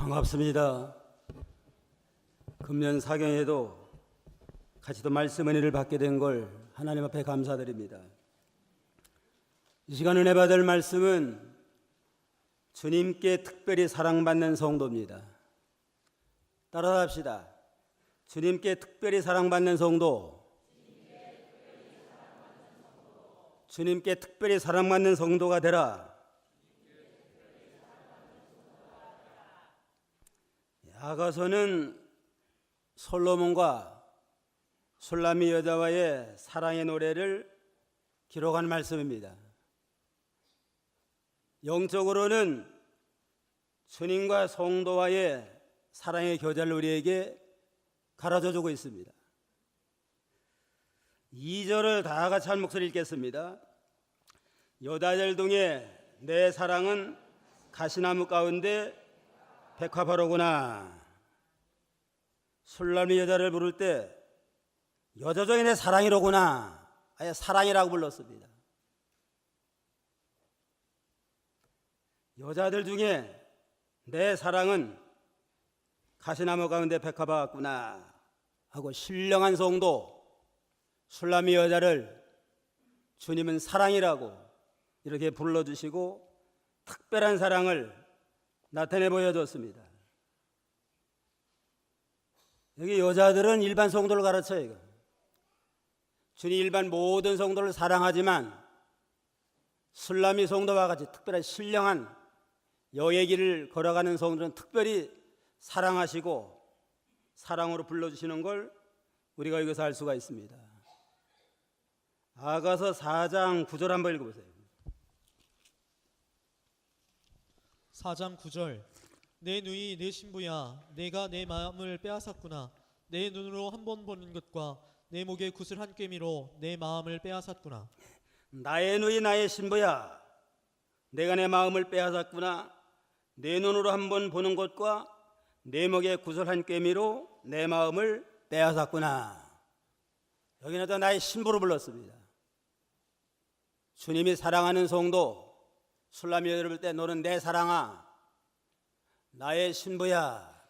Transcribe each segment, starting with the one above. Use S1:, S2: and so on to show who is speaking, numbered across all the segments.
S1: 반갑습니다. 금년 사경에도 같이 또 말씀 은혜를 받게 된 걸 하나님 앞에 감사드립니다. 이 시간 은혜 받을 말씀은 주님께 특별히 사랑받는 성도입니다. 따라서 합시다. 주님께 특별히 사랑받는 성도. 주님께 특별히 사랑받는 성도가 되라. 아가서는 솔로몬과 술람미 여자와의 사랑의 노래를 기록한 말씀입니다. 영적으로는 주님과 성도와의 사랑의 교제를 우리에게 가르쳐주고 있습니다. 2절을 다 같이 한 목소리 읽겠습니다. 여다들 중에 내 사랑은 가시나무 가운데 백화바로구나. 술람미 여자를 부를 때 여자 중에 내 사랑이로구나. 아예 사랑이라고 불렀습니다. 여자들 중에 내 사랑은 가시나무 가운데 백화바 같구나 하고 신령한 성도 술람미 여자를 주님은 사랑이라고 이렇게 불러주시고 특별한 사랑을 나타내 보여줬습니다. 여기 여자들은 일반 성도를 가르쳐요. 이거. 주님 일반 모든 성도를 사랑하지만 술람미 성도와 같이 특별한 신령한 여의 길을 걸어가는 성도는 특별히 사랑하시고 사랑으로 불러주시는 걸 우리가 여기서 알 수가 있습니다. 아가서 4장 9절 한번 읽어보세요.
S2: 4장 9절 내 누이 내 신부야 내가 내 마음을 빼앗았구나. 내 눈으로 한 번 보는 것과 내 목에 굿을 한 꿰미로 내 마음을 빼앗았구나.
S1: 나의 누이 나의 신부야 내가 내 마음을 빼앗았구나. 내 눈으로 한 번 보는 것과 내 목에 굿을 한 꿰미로 내 마음을 빼앗았구나. 여기는 또 나의 신부로 불렀습니다. 주님이 사랑하는 성도 술람미 여자를 볼 때 너는 내 사랑아 나의 신부야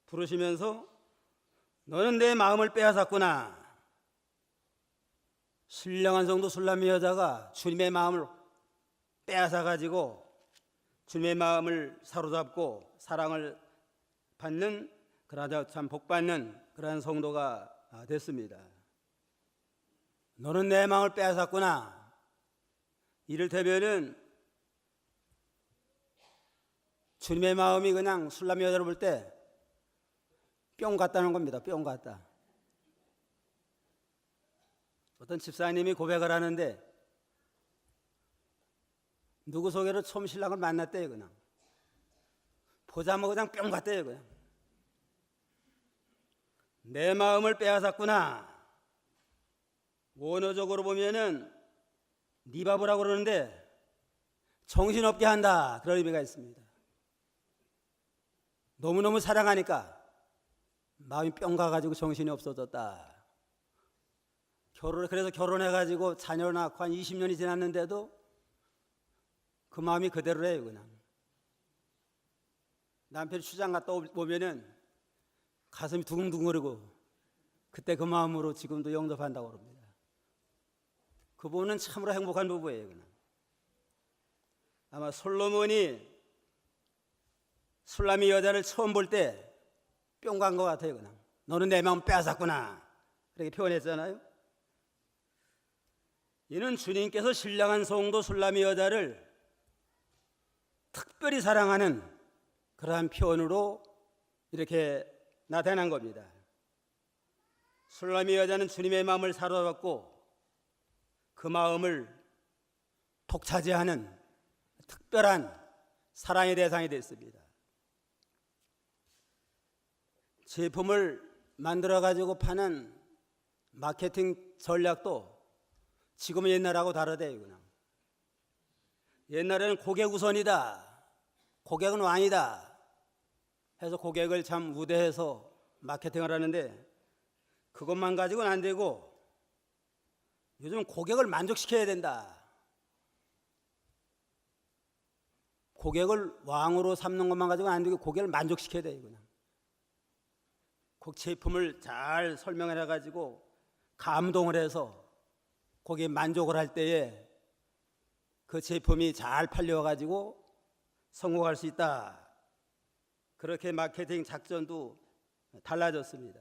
S1: 부르시면서 너는 내 마음을 빼앗았구나. 신령한 성도 술람미 여자가 주님의 마음을 빼앗아가지고 주님의 마음을 사로잡고 사랑을 받는 그러자 참 복받는 그러한 성도가 됐습니다. 너는 내 마음을 빼앗았구나. 이를테면은 주님의 마음이 그냥 술람미 여자를 볼 때 뿅 갔다는 겁니다. 뿅 갔다. 어떤 집사님이 고백을 하는데 누구 소개로 처음 신랑을 만났대요. 그냥 보자마자 그냥 뿅 갔대요. 그냥 내 마음을 빼앗았구나. 원어적으로 보면은 니바브라고 그러는데 정신없게 한다 그런 의미가 있습니다. 너무너무 사랑하니까 마음이 뿅 가가지고 정신이 없어졌다. 그래서 결혼해가지고 자녀를 낳고 한 20년이 지났는데도 그 마음이 그대로래요. 그냥 남편이 출장 갔다 오면은 가슴이 두근두근거리고 그때 그 마음으로 지금도 영접한다고 그럽니다. 그분은 참으로 행복한 부부예요. 그냥. 아마 솔로몬이 술람미 여자를 처음 볼 때 뿅 간 것 같아요. 그냥 너는 내 마음 빼앗았구나 이렇게 표현했잖아요. 이는 주님께서 신령한 성도 술람미 여자를 특별히 사랑하는 그러한 표현으로 이렇게 나타난 겁니다. 술람미 여자는 주님의 마음을 사로잡고 그 마음을 독차지하는 특별한 사랑의 대상이 됐습니다. 제품을 만들어 가지고 파는 마케팅 전략도 지금은 옛날하고 다르대요. 그냥. 옛날에는 고객 우선이다. 고객은 왕이다. 해서 고객을 참 우대해서 마케팅을 하는데 그것만 가지고는 안 되고 요즘 고객을 만족시켜야 된다. 고객을 왕으로 삼는 것만 가지고는 안 되고 고객을 만족시켜야 돼요. 그냥. 그 제품을 잘 설명을 해가지고 감동을 해서 고객이 만족을 할 때에 그 제품이 잘 팔려가지고 성공할 수 있다. 그렇게 마케팅 작전도 달라졌습니다.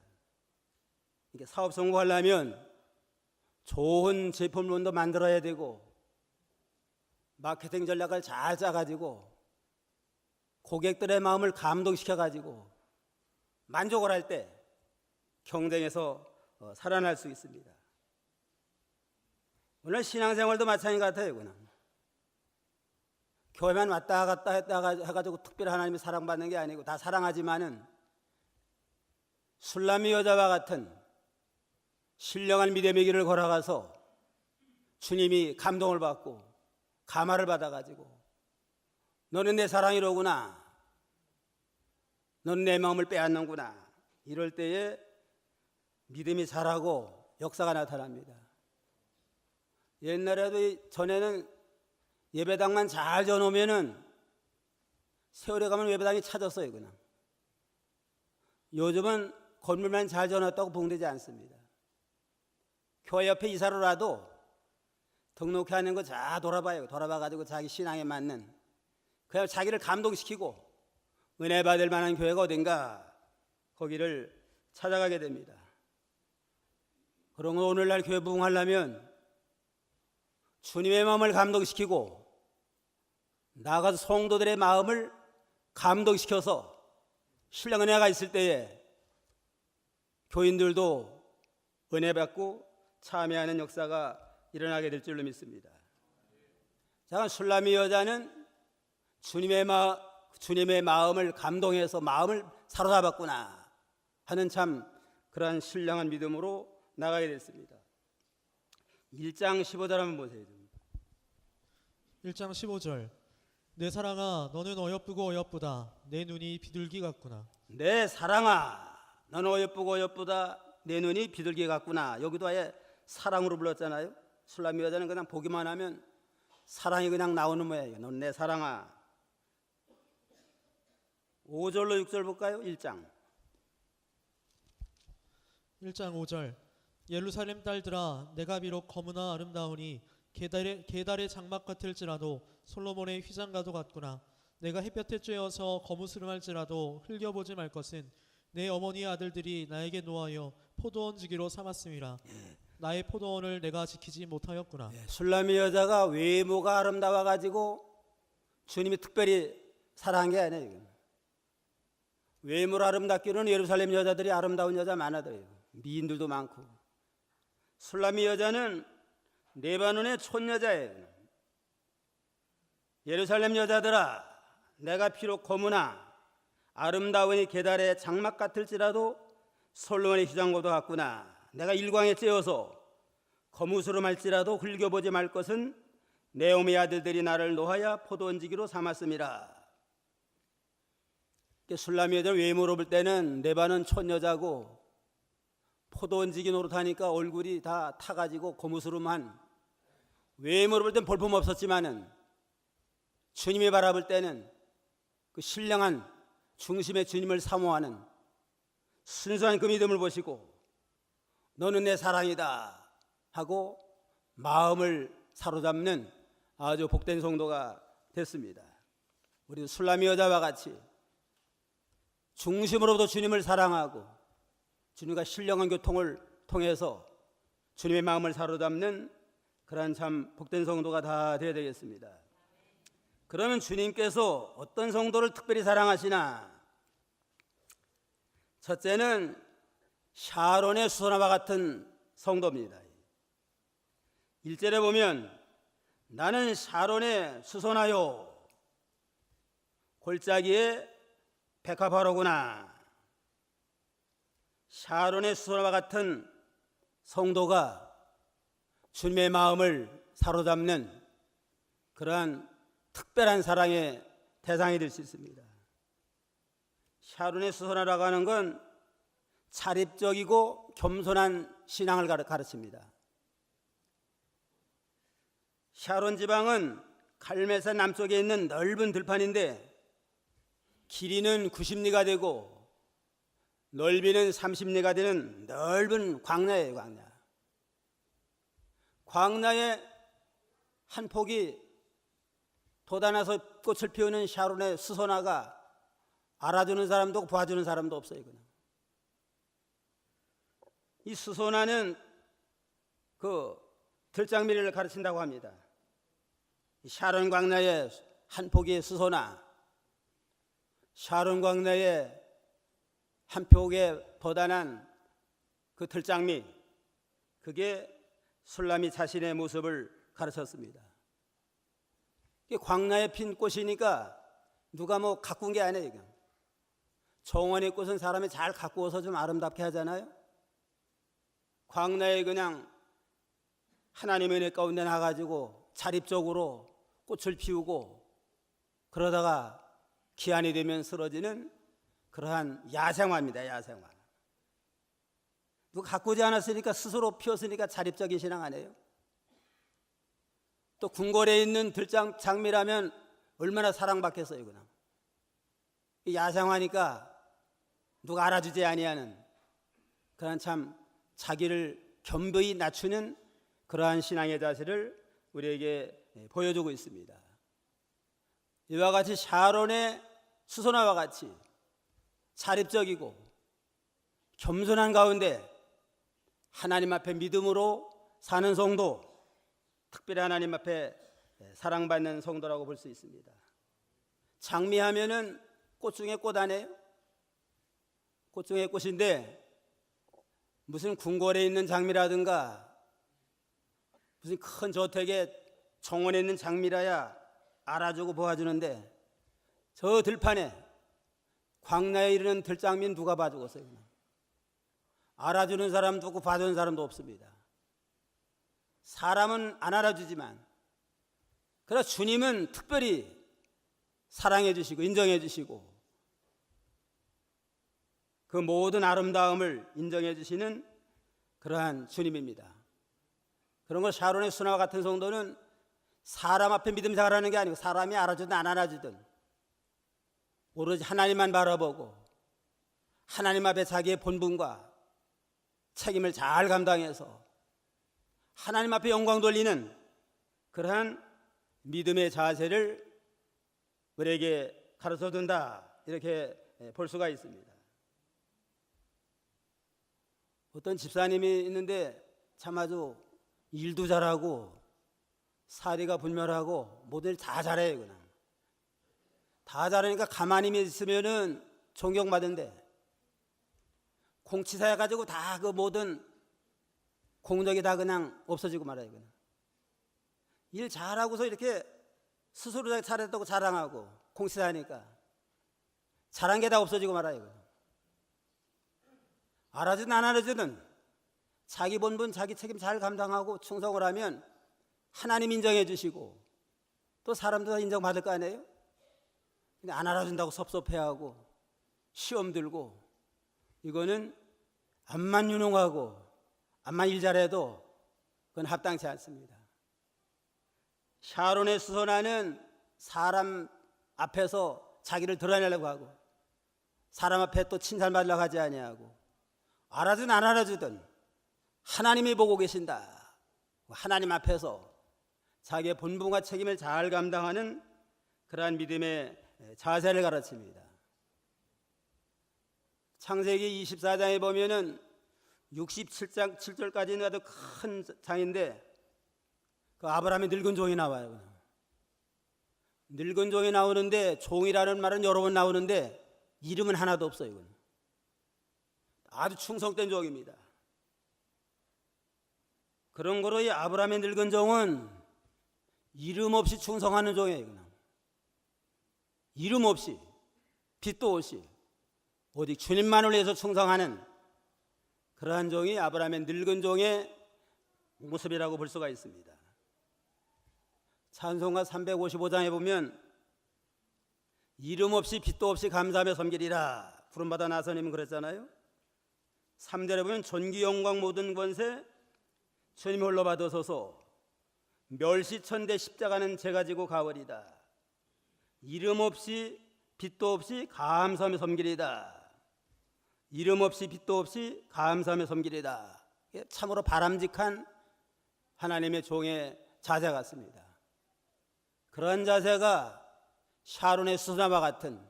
S1: 이게 사업 성공하려면 좋은 제품을 먼저 만들어야 되고 마케팅 전략을 잘 짜가지고 고객들의 마음을 감동시켜가지고 만족을 할 때 경쟁에서 살아날 수 있습니다. 오늘 신앙생활도 마찬가지 같아요. 그냥. 교회만 왔다 갔다 했다가 해가지고 특별히 하나님이 사랑받는 게 아니고 다 사랑하지만은 술람미 여자와 같은 신령한 믿음의 길을 걸어가서 주님이 감동을 받고 감화를 받아가지고 너는 내 사랑이로구나, 너는 내 마음을 빼앗는구나, 이럴 때에 믿음이 자라고 역사가 나타납니다. 옛날에도 전에는 예배당만 잘 져놓으면은 세월에 가면 예배당이 찾았어요. 그냥. 요즘은 건물만 잘 져놨다고 봉되지 않습니다. 교회 옆에 이사를 와도 등록해 하는 거 잘 돌아봐요. 돌아봐가지고 자기 신앙에 맞는 그냥 자기를 감동시키고 은혜 받을 만한 교회가 어딘가 거기를 찾아가게 됩니다. 그런 거 오늘날 교회 부흥하려면 주님의 마음을 감동시키고 나아가서 성도들의 마음을 감동시켜서 신령 은혜가 있을 때에 교인들도 은혜 받고 참여하는 역사가 일어나게 될 줄로 믿습니다. 자, 술람미 여자는 주님의 마음을 감동해서 마음을 사로잡았구나 하는 참 그러한 신령한 믿음으로 나가게 됐습니다. 1장 15절 한번 보세요.
S2: 1장 15절 내 사랑아 너는 어여쁘고 어여쁘다 내 눈이 비둘기 같구나.
S1: 내 사랑아 너는 어여쁘고 어여쁘다 내 눈이 비둘기 같구나. 여기도 아예 사랑으로 불렀잖아요. 술람미 여자는 그냥 보기만 하면 사랑이 그냥 나오는 모양이에요. 넌 내 사랑아. 5절로 6절 볼까요? 1장
S2: 5절 예루살렘 딸들아 내가 비록 거무나 아름다우니 게달의 장막 같을지라도 솔로몬의 휘장가도 같구나. 내가 햇볕에 쬐어서 거무스름할지라도 흘겨보지 말 것은 내 어머니의 아들들이 나에게 노하여 포도원 지기로 삼았음이라. 나의 포도원을 내가 지키지 못하였구나.
S1: 술람미 여자가 외모가 아름다워가지고 주님이 특별히 사랑한 게 아니에요. 외모를 아름답기는 예루살렘 여자들이 아름다운 여자 많아요. 미인들도 많고. 술람미 여자는 레바논의 촌여자예요. 예루살렘 여자들아 내가 비록 거무나 아름다우니 게달의 장막 같을지라도 솔로몬의 휘장고도 같구나. 내가 일광에 쬐어서 거무스름할지라도 흘겨보지 말 것은 내 어머니 아들들이 나를 노하여 포도원지기로 삼았음이라. 술람미 여자를 외모로 볼 때는 레바논 촌여자고 포도원지기 노릇하니까 얼굴이 다 타가지고 고무스름한, 외모로 볼 땐 볼품 없었지만은 주님이 바라볼 때는 그 신령한 중심의 주님을 사모하는 순수한 그 믿음을 보시고 너는 내 사랑이다 하고 마음을 사로잡는 아주 복된 성도가 됐습니다. 우리 술람미 여자와 같이 중심으로부터 주님을 사랑하고 주님과 신령한 교통을 통해서 주님의 마음을 사로잡는 그러한 참 복된 성도가 다 되어야 되겠습니다. 그러면 주님께서 어떤 성도를 특별히 사랑하시나? 첫째는 샤론의 수선화와 같은 성도입니다. 1절에 보면 나는 샤론의 수선화요 골짜기의 백합화로구나. 샤론의 수선화와 같은 성도가 주님의 마음을 사로잡는 그러한 특별한 사랑의 대상이 될 수 있습니다. 샤론의 수선화라고 하는 건 차립적이고 겸손한 신앙을 가르칩니다. 샤론 지방은 갈매산 남쪽에 있는 넓은 들판인데 길이는 90리가 되고 넓이는 30리가 되는 넓은 광야예요. 광야의 한 폭이 돋아나서 꽃을 피우는 샤론의 수소나가 알아주는 사람도 없고 봐주는 사람도 없어요. 그냥. 이 수소나는 그 들장미를 가르친다고 합니다. 샤론 광야의 한 폭의 수소나, 샤론 광야의 한 폭에 돋아난 그 들장미, 그게 술람이 자신의 모습을 가르쳤습니다. 광야에 핀 꽃이니까 누가 뭐 가꾼 게 아니에요. 그냥. 정원의 꽃은 사람이 잘 가꾸어서 좀 아름답게 하잖아요. 광야에 그냥 하나님의 은혜 가운데 나가지고 자립적으로 꽃을 피우고 그러다가 기한이 되면 쓰러지는 그러한 야생화입니다. 야생화. 누가 가꾸지 않았으니까 스스로 피웠으니까 자립적인 신앙 아니에요. 또 궁궐에 있는 들장미라면 얼마나 사랑받겠어요. 그냥. 야생화니까 누가 알아주지 아니하는 그런 참 자기를 겸허히 낮추는 그러한 신앙의 자세를 우리에게 보여주고 있습니다. 이와 같이 샤론의 수소나와 같이 자립적이고 겸손한 가운데 하나님 앞에 믿음으로 사는 성도, 특별히 하나님 앞에 사랑받는 성도라고 볼 수 있습니다. 장미하면은 꽃 중에 꽃 아니에요? 꽃 중에 꽃인데 무슨 궁궐에 있는 장미라든가 무슨 큰 저택에 정원에 있는 장미라야 알아주고 보아주는데 저 들판에 광야에 이르는 들장미는 누가 봐주겠어요? 알아주는 사람도 없고 봐주는 사람도 없습니다. 사람은 안 알아주지만 그러나 주님은 특별히 사랑해 주시고 인정해 주시고 그 모든 아름다움을 인정해 주시는 그러한 주님입니다. 그런 걸 샤론의 수나와 같은 성도는 사람 앞에 믿음 생활하는 게 아니고 사람이 알아주든 안 알아주든 오로지 하나님만 바라보고 하나님 앞에 자기의 본분과 책임을 잘 감당해서 하나님 앞에 영광 돌리는 그러한 믿음의 자세를 우리에게 가르쳐준다, 이렇게 볼 수가 있습니다. 어떤 집사님이 있는데 참 아주 일도 잘하고 사리가 분명하고 모든 일 다 잘해요. 그냥 다 잘하니까 가만히 있으면은 존경받는데 공치사 해가지고 다 그 모든 공덕이 다 그냥 없어지고 말아요. 그냥 일 잘하고서 이렇게 스스로 잘했다고 자랑하고 공치사하니까 잘한 게 다 없어지고 말아요. 그냥. 알아주든 안 알아주든 자기 본분 자기 책임 잘 감당하고 충성을 하면 하나님 인정해 주시고 또 사람도 다 인정받을 거 아니에요? 근데 안 알아준다고 섭섭해하고 시험 들고 이거는 암만 유능하고 암만 일 잘해도 그건 합당치 않습니다. 샤론의 수소나는 사람 앞에서 자기를 드러내려고 하고 사람 앞에 또 칭찬받으려고 하지 아니하고 알아주든 안 알아주든 하나님이 보고 계신다. 하나님 앞에서 자기의 본분과 책임을 잘 감당하는 그러한 믿음의 자세를 가르칩니다. 창세기 24장에 보면은 67장 7절까지는 아주 큰 장인데 그 아브라함의 늙은 종이 나와요. 늙은 종이 나오는데 종이라는 말은 여러 번 나오는데 이름은 하나도 없어요. 이건. 아주 충성된 종입니다. 그런 거로 이 아브라함의 늙은 종은 이름 없이 충성하는 종이에요. 그냥. 이름 없이 빛도 없이 오직 주님만을 위해서 충성하는 그러한 종이 아브라함의 늙은 종의 모습이라고 볼 수가 있습니다. 찬송가 355장에 보면 이름 없이 빛도 없이 감사하며 섬기리라 부름받아 나서님은 그랬잖아요. 3절에 보면 존귀 영광 모든 권세 주님 홀로 받으소서 멸시천대 십자가는 제가 지고 가버리다. 이름 없이 빛도 없이 감사하며 섬기리다. 이름 없이 빛도 없이 감사하며 섬기리다. 참으로 바람직한 하나님의 종의 자세 같습니다. 그런 자세가 샤론의 수사와 같은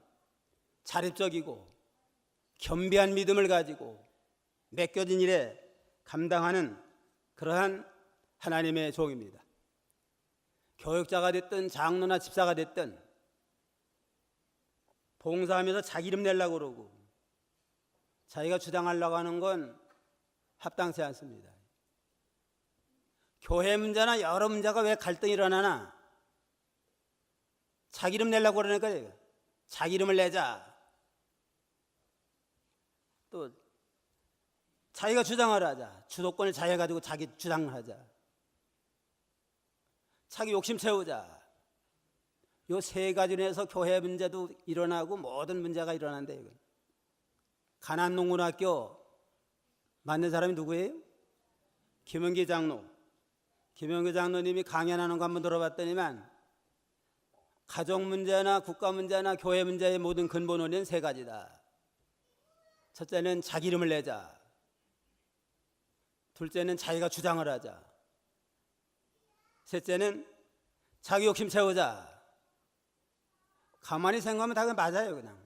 S1: 자립적이고 겸비한 믿음을 가지고 맡겨진 일에 감당하는 그러한 하나님의 종입니다. 교육자가 됐든 장로나 집사가 됐든 봉사하면서 자기 이름 내려고 그러고 자기가 주장하려고 하는 건 합당치 않습니다. 교회 문제나 여러 문제가 왜 갈등이 일어나나? 자기 이름 내려고 그러니까 자기 이름을 내자. 또 자기가 주장을 하자. 주도권을 자기가 가지고 자기 주장을 하자. 자기 욕심 채우자. 요 세 가지로 해서 교회 문제도 일어나고 모든 문제가 일어난대요. 가난농군학교 만든 사람이 누구예요? 김은기 장로. 김은기 장로님이 강연하는 거 한번 들어봤더니만 가족 문제나 국가 문제나 교회 문제의 모든 근본 원인은 세 가지다. 첫째는 자기 이름을 내자. 둘째는 자기가 주장을 하자. 셋째는 자기 욕심 채우자. 가만히 생각하면 다 맞아요. 그냥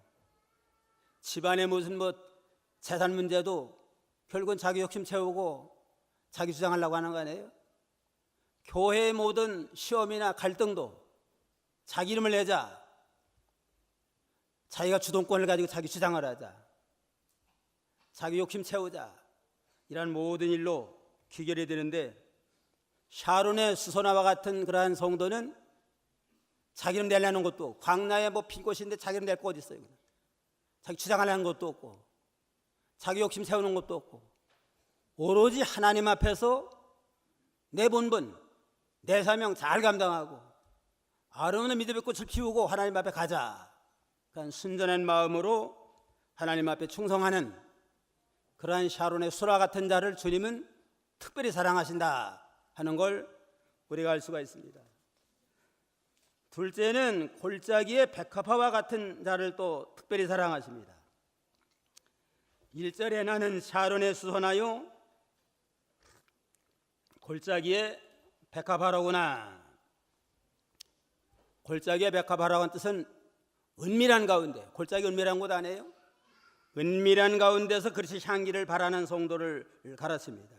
S1: 집안의 무슨 재산 문제도 결국은 자기 욕심 채우고 자기 주장하려고 하는 거 아니에요? 교회의 모든 시험이나 갈등도 자기 이름을 내자. 자기가 주동권을 가지고 자기 주장을 하자. 자기 욕심 채우자. 이런 모든 일로 귀결이 되는데 샤론의 수소나와 같은 그러한 성도는 자기 이름 내려는 것도 없고 광야에 핀 곳인데 자기 이름 낼 곳 있어요. 자기 주장하려는 것도 없고 자기 욕심 세우는 것도 없고 오로지 하나님 앞에서 내 본분, 내 사명 잘 감당하고 아름다운 믿음의 꽃을 피우고 하나님 앞에 가자. 그러니까 순전한 마음으로 하나님 앞에 충성하는 그러한 샤론의 수라 같은 자를 주님은 특별히 사랑하신다 하는 걸 우리가 알 수가 있습니다. 둘째는 골짜기의 백합화와 같은 자를 또 특별히 사랑하십니다. 1절에 나는 샤론에 수선하여 골짜기의 백합화로구나. 골짜기의 백합화라고 하는 뜻은 은밀한 가운데, 골짜기 은밀한 곳 아니에요? 은밀한 가운데서 그리스도의 향기를 바라는 성도를 가르칩니다.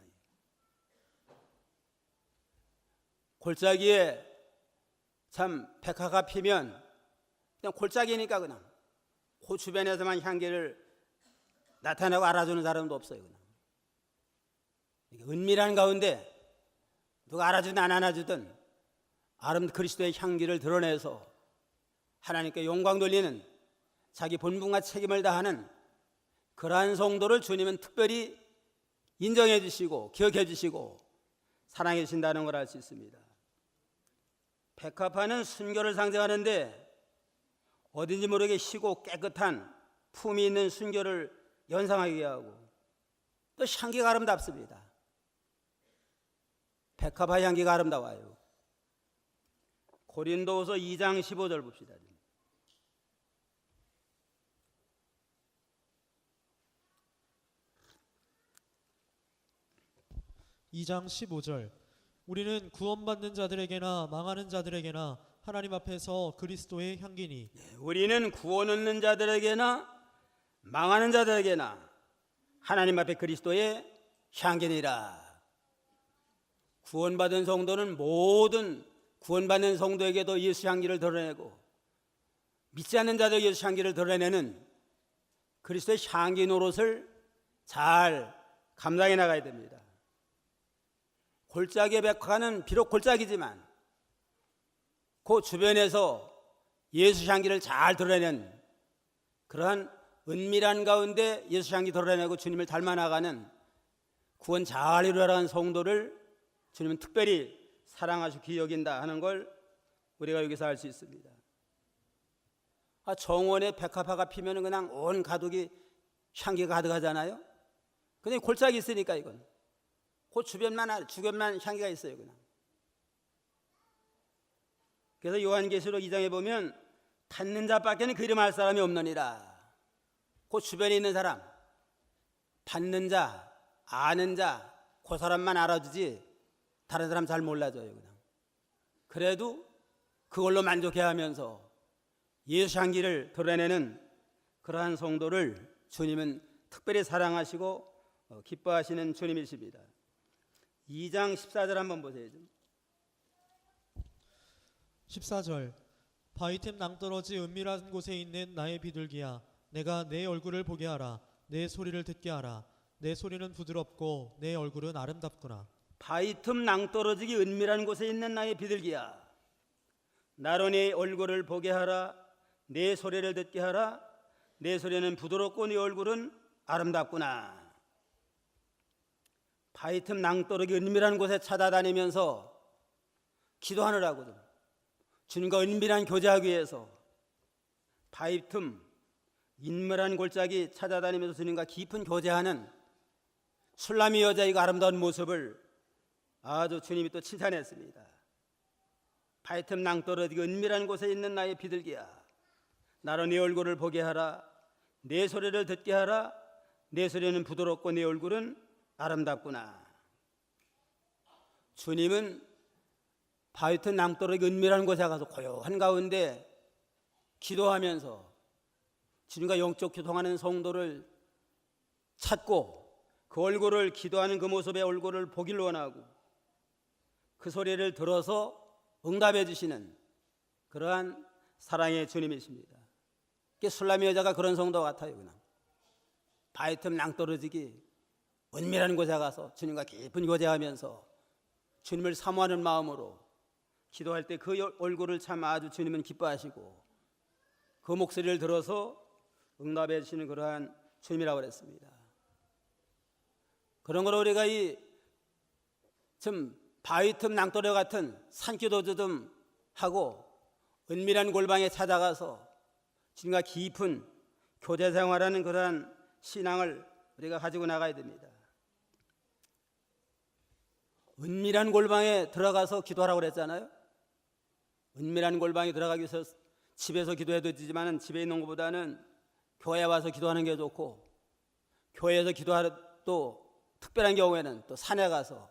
S1: 골짜기에 참 백화가 피면 그냥 골짜기니까 그냥 그 주변에서만 향기를 나타내고 알아주는 사람도 없어요. 그냥 은밀한 가운데 누가 알아주든 안 알아주든 아름다운 그리스도의 향기를 드러내서 하나님께 영광 돌리는 자기 본분과 책임을 다하는 그러한 성도를 주님은 특별히 인정해 주시고 기억해 주시고 사랑해 주신다는 걸 알 수 있습니다. 백합화는 순결을 상징하는데 어딘지 모르게 희고 깨끗한 품이 있는 순결을 연상하게 하고 또 향기가 아름답습니다. 백합화 향기가 아름다워요. 고린도후서 2장 15절 봅시다.
S2: 2장 15절 우리는 구원받는 자들에게나 망하는 자들에게나 하나님 앞에서 그리스도의 향기니.
S1: 우리는 구원 얻는 자들에게나 망하는 자들에게나 하나님 앞에 그리스도의 향기니라. 구원받은 성도는 모든 구원받는 성도에게도 예수 향기를 드러내고 믿지 않는 자들 예수 향기를 드러내는 그리스도의 향기 노릇을 잘 감당해 나가야 됩니다. 골짜기의 백화는 비록 골짜기지만 그 주변에서 예수 향기를 잘 드러내는 그러한 은밀한 가운데 예수 향기 드러내고 주님을 닮아나가는 구원 잘 이루어가는 성도를 주님은 특별히 사랑하시고 기여긴다 하는 걸 우리가 여기서 알 수 있습니다. 정원에 백합화가 피면 그냥 온 가득이 향기가 가득하잖아요. 근데 골짜기 있으니까 이건 그 주변만 향기가 있어요. 그냥 그래서 요한계시록 2장에 보면 닫는 자밖에는 그 이름 알 사람이 없느니라. 그 주변에 있는 사람, 받는 자, 아는 자, 그 사람만 알아주지 다른 사람 잘 몰라줘요. 그냥. 그래도 그걸로 만족해하면서 예수 향기를 드러내는 그러한 성도를 주님은 특별히 사랑하시고 기뻐하시는 주님이십니다. 2장 14절 한번 보세요.
S2: 14절 바위틈 낭떠러지 은밀한 곳에 있는 나의 비둘기야, 내가 내 얼굴을 보게 하라. 내 소리를 듣게 하라. 내 소리는 부드럽고 내 얼굴은 아름답구나.
S1: 바위틈 낭떠러지기 은밀한 곳에 있는 나의 비둘기야, 나로 네 얼굴을 보게 하라. 내 소리를 듣게 하라. 내 소리는 부드럽고 네 얼굴은 아름답구나. 바위틈 낭떠러기 은밀한 곳에 찾아다니면서 기도하느라고 주님과 은밀한 교제하기 위해서 바위틈 인물한 골짜기 찾아다니면서 주님과 깊은 교제하는 술라미 여자의 그 아름다운 모습을 아주 주님이 또 칭찬했습니다. 바위틈 낭떠러지기 은밀한 곳에 있는 나의 비둘기야, 나로 네 얼굴을 보게 하라. 내 소리를 듣게 하라. 내 소리는 부드럽고 내 얼굴은 아름답구나. 주님은 바위틈 낭떠러기 은밀한 곳에 가서 고요한 가운데 기도하면서 주님과 영적 교통하는 성도를 찾고 그 얼굴을, 기도하는 그 모습의 얼굴을 보길 원하고 그 소리를 들어서 응답해 주시는 그러한 사랑의 주님이십니다. 술라미 여자가 그런 성도 같아요. 그냥 바위틈 낭떠러지기 은밀한 곳에 가서 주님과 깊은 교제하면서 주님을 사모하는 마음으로 기도할 때 그 얼굴을 참 아주 주님은 기뻐하시고 그 목소리를 들어서 응답해 주시는 그러한 주님이라고 그랬습니다. 그런 걸 우리가 좀 바위틈 낭떠러 같은 산기도도 좀 하고 은밀한 골방에 찾아가서 주님과 깊은 교제 생활하는 그러한 신앙을 우리가 가지고 나가야 됩니다. 은밀한 골방에 들어가서 기도하라고 그랬잖아요. 은밀한 골방에 들어가기 위해서 집에서 기도해도 되지만 집에 있는 것보다는 교회에 와서 기도하는 게 좋고, 교회에서 기도하러 또 특별한 경우에는 또 산에 가서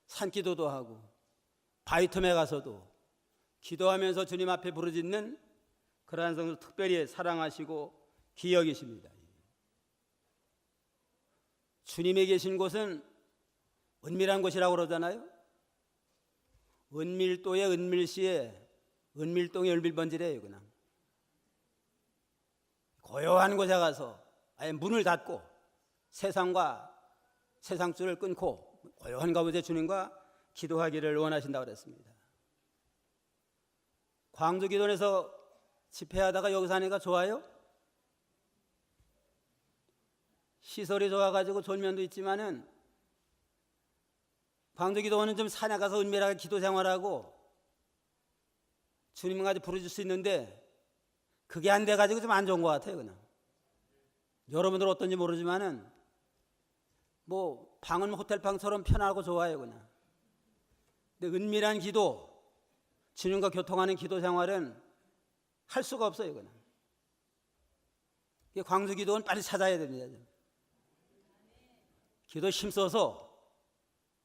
S1: 산기도도 하고 바위틈에 가서도 기도하면서 주님 앞에 부르짖는 그러한 성도 특별히 사랑하시고 기여기십니다. 주님이 계신 곳은 은밀한 곳이라고 그러잖아요. 은밀도의 은밀시에 은밀동의 을밀번지래요. 그냥 고요한 곳에 가서 아예 문을 닫고 세상과 세상줄을 끊고 고요한 가운데 주님과 기도하기를 원하신다고 그랬습니다. 광주기도원에서 집회하다가 여기서 하니까 좋아요? 시설이 좋아가지고 졸면도 있지만은 광주기도원은 좀 산에 가서 은밀하게 기도 생활하고 주님까지 부르실 수 있는데 그게 안 돼가지고 좀 안 좋은 것 같아요. 그냥 여러분들 어떤지 모르지만은 뭐 방은 호텔방처럼 편하고 좋아요. 그냥 근데 은밀한 기도, 주님과 교통하는 기도 생활은 할 수가 없어요. 그냥 광주기도원 빨리 찾아야 됩니다. 기도 힘써서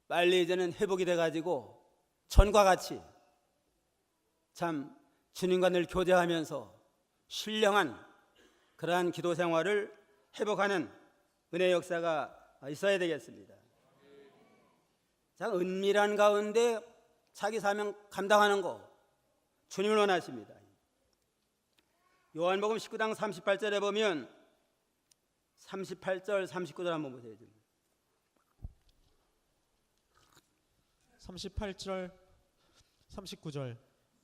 S1: 빨리 이제는 회복이 돼가지고 전과 같이 참 주님과 늘 교제하면서 신령한 그러한 기도 생활을 회복하는 은혜 역사가 있어야 되겠습니다. 자, 은밀한 가운데 자기 사명 감당하는 거 주님을 원하십니다. 요한복음 19장 38절에 보면 38절 39절 한번 보세요.
S2: 38절 39절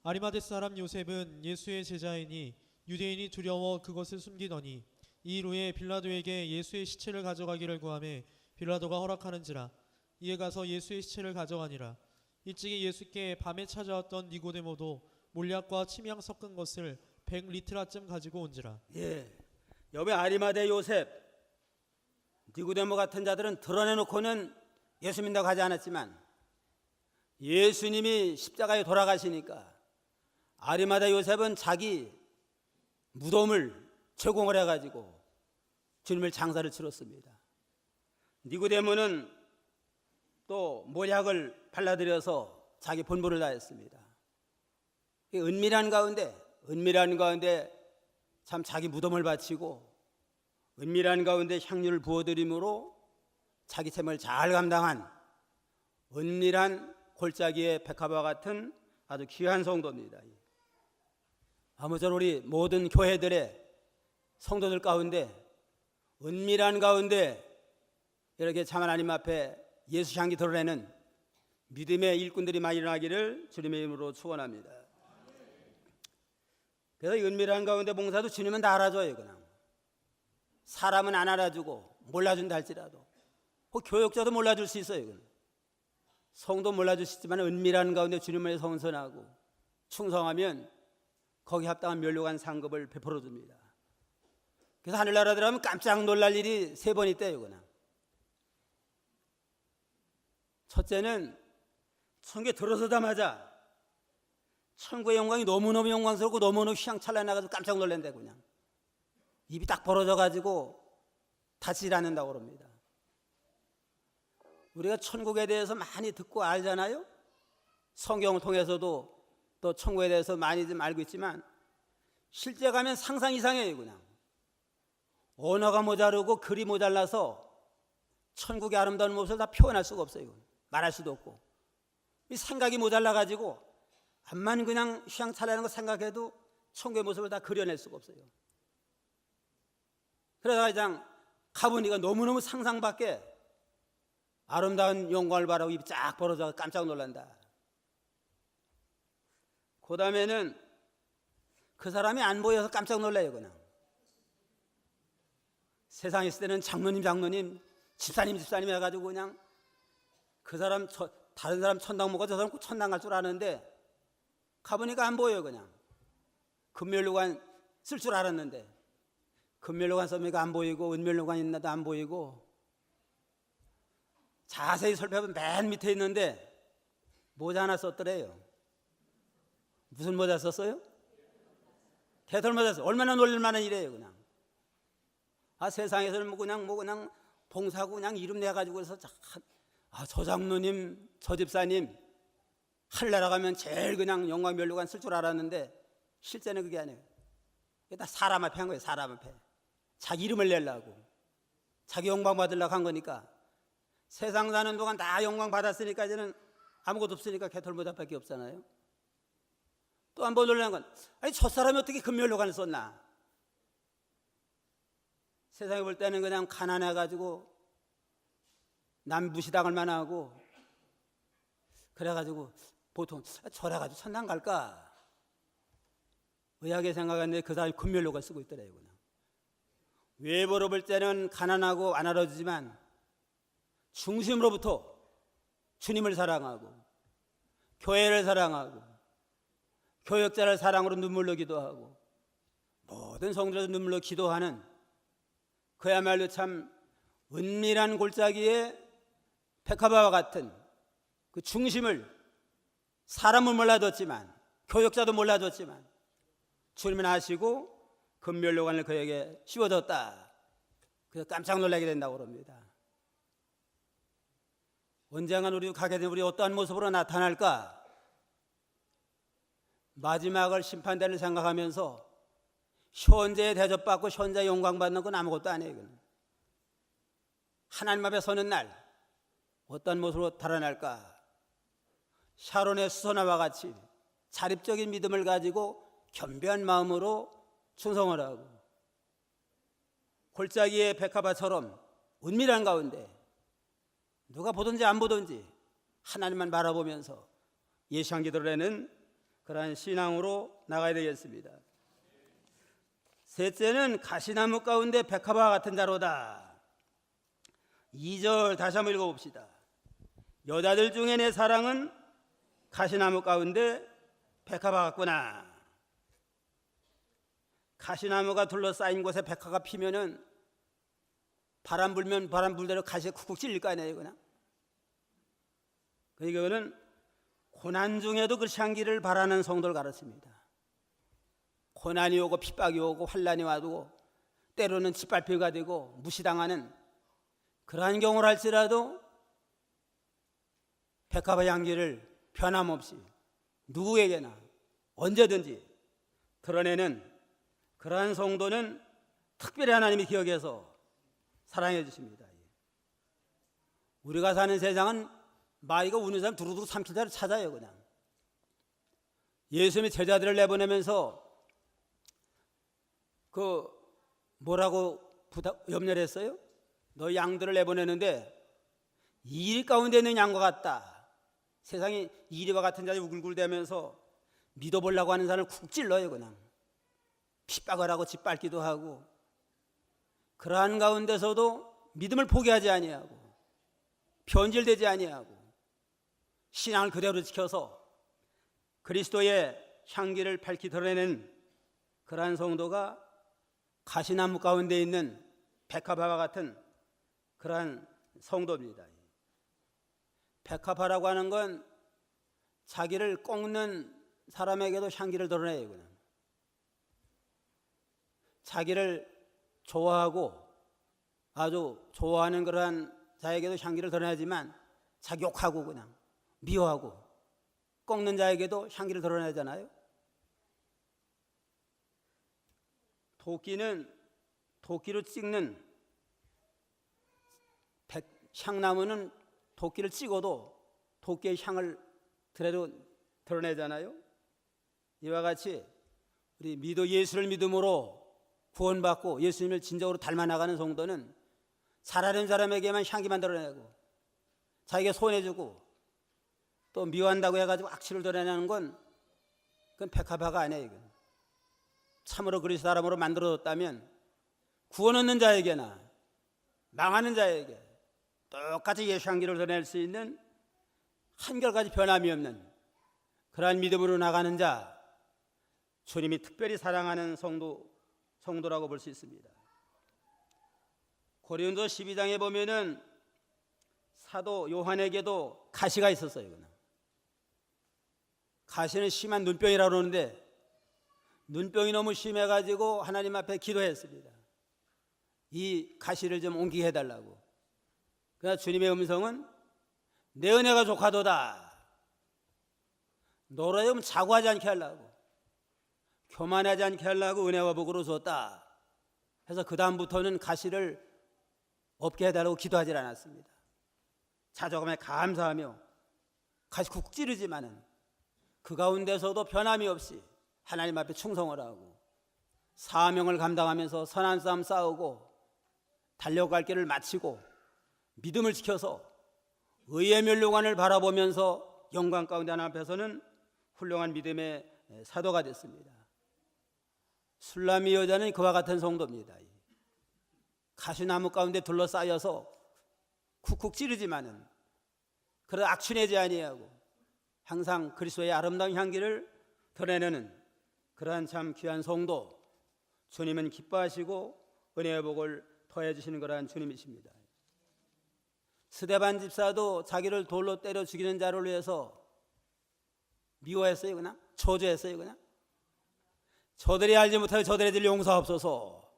S2: 아리마대 사람 요셉은 예수의 제자이니 유대인이 두려워 그것을 숨기더니 이 일 후에 빌라도에게 예수의 시체를 가져가기를 구하매 빌라도가 허락하는지라. 이에 가서 예수의 시체를 가져가니라. 일찍이 예수께 밤에 찾아왔던 니고데모도 몰약과 침향 섞은 것을 100리트라쯤 가지고 온지라.
S1: 예, 여배 아리마대 요셉, 니고데모 같은 자들은 드러내놓고는 예수 믿는다고 하지 않았지만 예수님이 십자가에 돌아가시니까 아리마다 요셉은 자기 무덤을 제공을 해가지고 주님을 장사를 치렀습니다. 니고데모는 또 모략을 발라들여서 자기 본분을 다했습니다. 은밀한 가운데 참 자기 무덤을 바치고 은밀한 가운데 향유를 부어드림으로 자기 책임을 잘 감당한 은밀한 골짜기의 백합과 같은 아주 귀한 성도입니다. 아무쪼록 우리 모든 교회들의 성도들 가운데 은밀한 가운데 이렇게 참 하나님 앞에 예수 향기 드러내는 믿음의 일꾼들이 많이 일어나기를 주님의 이름으로 축원합니다. 그래서 이 은밀한 가운데 봉사도 주님은 다 알아줘요. 그냥 사람은 안 알아주고 몰라준다 할지라도 교역자도 몰라줄 수 있어요. 그냥. 성도 몰라줄 수 있지만 은밀한 가운데 주님을 성선하고 충성하면 거기 합당한 면류관 상급을 베풀어 줍니다. 그래서 하늘나라 들어가면 깜짝 놀랄 일이 3번 있대요. 그냥. 첫째는 천국에 들어서자마자 천국의 영광이 너무너무 영광스럽고 너무너무 휘황찬란해가지고 깜짝 놀란대. 그냥 입이 딱 벌어져가지고 닫히지 않는다고 그럽니다. 우리가 천국에 대해서 많이 듣고 알잖아요. 성경을 통해서도 또 천국에 대해서 많이 좀 알고 있지만 실제 가면 상상 이상해요. 그냥 언어가 모자르고 글이 모자라서 천국의 아름다운 모습을 다 표현할 수가 없어요. 말할 수도 없고 생각이 모자라가지고 암만 그냥 휘황찬란한 거 생각해도 천국의 모습을 다 그려낼 수가 없어요. 그러다가 그냥 가보니까 너무너무 상상밖에 아름다운 영광을 바라고 입이 쫙 벌어져 깜짝 놀란다. 그 다음에는 그 사람이 안 보여서 깜짝 놀라요. 그냥 세상에 있을 때는 장로님 집사님 해가지고 그냥 그 사람 다른 사람 천당 먹고 저 사람 꼭 천당 갈 줄 아는데 가보니까 안 보여요. 그냥 금면류관 쓸 줄 알았는데 금면류관 써니까 안 보이고 은면류관 있나도 안 보이고 자세히 살펴보면 맨 밑에 있는데 모자 하나 썼더래요. 무슨 모자 썼어요? 개털 모자 썼어요. 얼마나 놀릴만한 일이에요. 그냥 세상에서는 그냥 봉사하고 그냥 이름 내가지고 해서 저 장로님 저 집사님 하늘나라 가면 제일 그냥 영광 면류관 쓸 줄 알았는데 실제는 그게 아니에요. 그게 다 사람 앞에 한 거예요. 사람 앞에 자기 이름을 내려고 자기 영광 받으려고 한 거니까 세상 사는 동안 다 영광 받았으니까 이제는 아무것도 없으니까 개털 모자밖에 없잖아요. 또 한 번 놀라는 건 저 사람이 어떻게 금면류관을 썼나. 세상에 볼 때는 그냥 가난해가지고 남 무시당할 만하고 그래가지고 보통 저래가지고 천당 갈까 의하게 생각했는데 그 사람이 금면류관 쓰고 있더래요. 그냥. 외부로 볼 때는 가난하고 안 알아주지만 중심으로부터 주님을 사랑하고 교회를 사랑하고 교역자를 사랑으로 눈물로 기도하고 모든 성도들 눈물로 기도하는 그야말로 참 은밀한 골짜기에 백합화와 같은 그 중심을 사람은 몰라줬지만 교역자도 몰라줬지만 주님은 아시고 금면류관을 그에게 씌워줬다. 그래서 깜짝 놀라게 된다고 그럽니다. 언젠가 우리 가게 되면 우리 어떠한 모습으로 나타날까? 마지막을 심판대를 생각하면서 현재에 대접받고 현재에 영광받는 건 아무것도 아니에요. 하나님 앞에 서는 날 어떤 모습으로 달아날까? 샤론의 수선화와 같이 자립적인 믿음을 가지고 겸비한 마음으로 충성을 하고 골짜기의 백합화처럼 은밀한 가운데 누가 보든지 안 보든지 하나님만 바라보면서 예수향기 드러내는 그러한 신앙으로 나가야 되겠습니다. 셋째는 가시나무 가운데 백합화 같은 자로다. 2절 다시 한번 읽어봅시다. 여자들 중에 내 사랑은 가시나무 가운데 백합화 같구나. 가시나무가 둘러싸인 곳에 백화가 피면은 바람 불면 바람 불대로 가시가 쿡쿡 찔릴 거 아니에요. 그냥. 이거는 고난 중에도 그 향기를 바라는 성도를 가르칩니다. 고난이 오고 핍박이 오고 환난이 와도 때로는 짓밟히가 되고 무시당하는 그러한 경우를 할지라도 백합의 향기를 변함없이 누구에게나 언제든지 드러내는 그러한 성도는 특별히 하나님이 기억해서 사랑해 주십니다. 우리가 사는 세상은 마이가 우는 사람 두루두루 삼킬 자를 찾아요. 그냥 예수님이 제자들을 내보내면서 그 뭐라고 염려를 했어요? 너 양들을 내보내는데 이리 가운데 있는 양과 같다. 세상에 이리와 같은 자들이 우글우글대면서 믿어보려고 하는 사람을 쿡 찔러요. 그냥 핍박을 하고 짓밟기도 하고 그러한 가운데서도 믿음을 포기하지 아니하고 변질되지 아니하고 신앙을 그대로 지켜서 그리스도의 향기를 밝히 드러내는 그러한 성도가 가시나무 가운데 있는 백합화와 같은 그러한 성도입니다. 백합화라고 하는 건 자기를 꺾는 사람에게도 향기를 드러내요. 그냥 자기를 좋아하고 아주 좋아하는 그러한 자에게도 향기를 드러내지만 자기 욕하고 그냥 미워하고 꺾는 자에게도 향기를 드러내잖아요. 도끼는 도끼로 찍는 향나무는 도끼를 찍어도 도끼의 향을 그대로 드러내잖아요. 이와 같이 우리 예수를 믿음으로 구원받고 예수님을 진정으로 닮아나가는 성도는 잘하는 사람에게만 향기만 드러내고 자기가 손해주고 또 미워한다고 해가지고 악취를 드러내는 건 그건 백합화가 아니에요. 이건. 참으로 그리스도 사람으로 만들어졌다면 구원 얻는 자에게나 망하는 자에게 똑같이 예수 향기를 드러낼 수 있는 한결같이 변함이 없는 그러한 믿음으로 나가는 자, 주님이 특별히 사랑하는 성도라고 볼 수 있습니다. 고린도 12장에 보면은 사도 요한에게도 가시가 있었어요. 가시는 심한 눈병이라고 그러는데 눈병이 너무 심해가지고 하나님 앞에 기도했습니다. 이 가시를 좀 옮기게 해달라고. 그러나 주님의 음성은 내 은혜가 족하도다. 너로 하여금 자고하지 않게 하려고, 교만하지 않게 하려고 은혜와 복으로 줬다. 해서 그 다음부터는 가시를 없게 해달라고 기도하지 않았습니다. 자조금에 감사하며 가시 쿡 찌르지만은 그 가운데서도 변함이 없이 하나님 앞에 충성을 하고 사명을 감당하면서 선한 싸움 싸우고 달려갈 길을 마치고 믿음을 지켜서 의의 멸류관을 바라보면서 영광 가운데 하나님 앞에서는 훌륭한 믿음의 사도가 됐습니다. 술라미 여자는 그와 같은 성도입니다. 가시나무 가운데 둘러싸여서 쿡쿡 찌르지만은 그런 악취내지 아니하고 항상 그리스도의 아름다운 향기를 드러내는 그러한 참 귀한 성도, 주님은 기뻐하시고 은혜의 복을 더해 주시는 그러한 주님이십니다. 스데반 집사도 자기를 돌로 때려 죽이는 자를 위해서 미워했어요. 그냥 저주했어요. 그냥 저들이 알지 못하여 저들의 용서하옵소서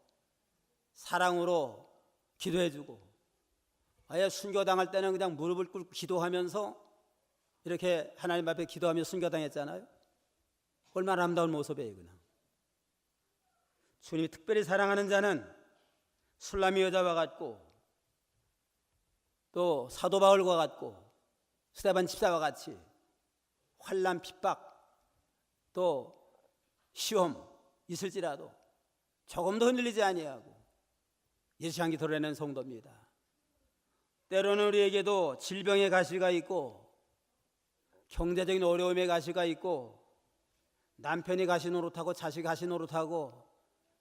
S1: 사랑으로 기도해주고, 아예 순교당할 때는 그냥 무릎을 꿇고 기도하면서 이렇게 하나님 앞에 기도하며 순교당했잖아요. 얼마나 아름다운 모습이에요. 그냥 주님이 특별히 사랑하는 자는 술라미 여자와 같고 또 사도 바울과 같고 스데반 집사와 같이 환난 핍박 또 시험 있을지라도 조금도 흔들리지 아니하고 예수 향기 드러내는 성도입니다. 때로는 우리에게도 질병의 가시가 있고 경제적인 어려움의 가시가 있고 남편이 가시 노릇하고 자식이 가시 노릇하고